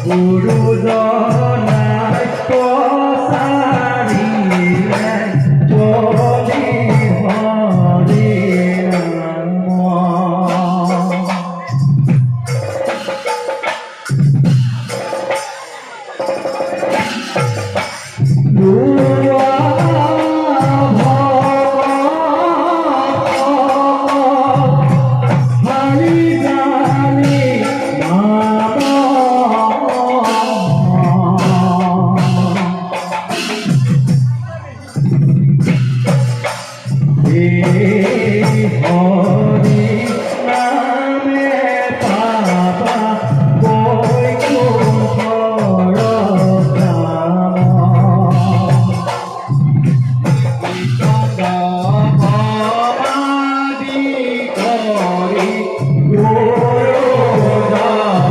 গুৰুজনাই পচাৰিলে বলি হৰি নাম। হৰি নামে পাবা বৈকুণ্ঠৰ ধাম। সমাধি কৰি গুৰুজনাৰ দান।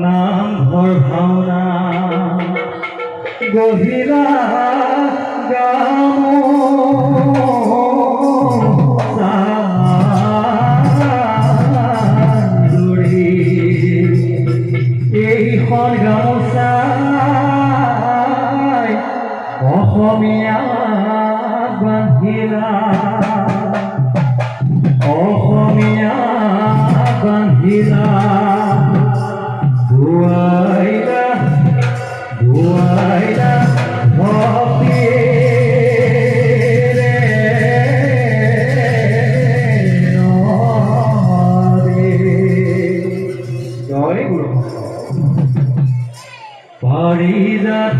নামঘৰ ভাওনা গহিলা গামোচাৰি এইখন গামোচাই অসমীয়া বান্ধিলা অসমীয়া বান্ধিলা ধুৱাইলা ধুৱাইলা ভক্তিৰে নদী। জয় গুৰু। পাৰিজাত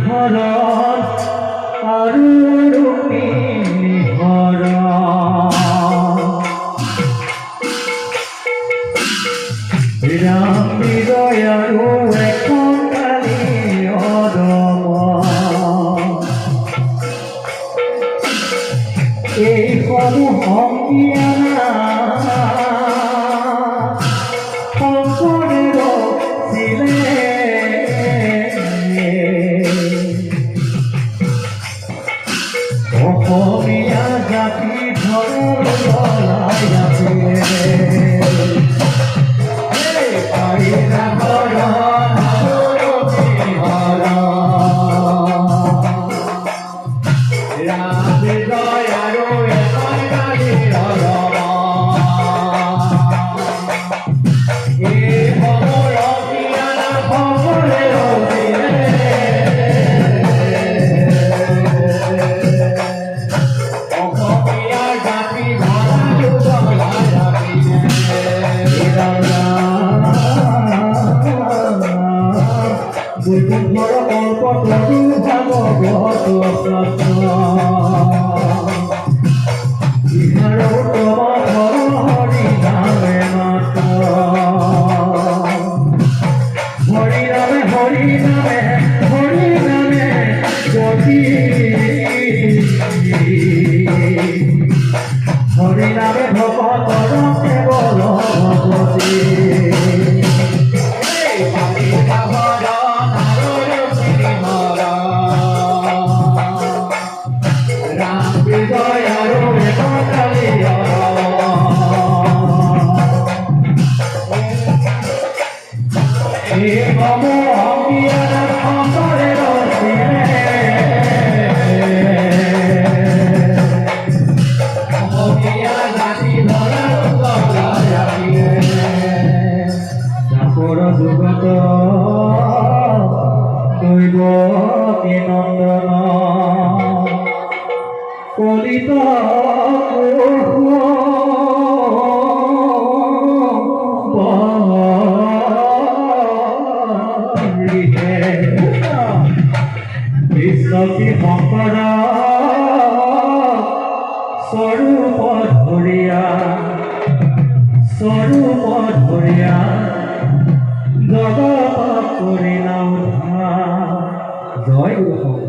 আৰু ৰুক্মিণী ৰাম হৃদয় আৰু এখন কালি অদম। এইসমূহ সংজ্ঞা শংকৰে ৰচিলে অসমীয়া জাতি ধৰ্ম জ্বলাই ৰাখিলে। বৈকুণ্ঠৰ কল্পতৰু ভাগৱত ইহাৰ উত্তম ধৰ হৰি নামে মাত্ৰ। হৰি নামে হৰি নামে হৰি নামে গতি হৰি নামে ভকতৰ কেৱল ভগতি। জগত নন্দন কলিত বিশ্বকী শংকৰ স্বৰূপত ধৰিয়া জগত কৰিলা উদ্ধাৰ। জয় গুৰু।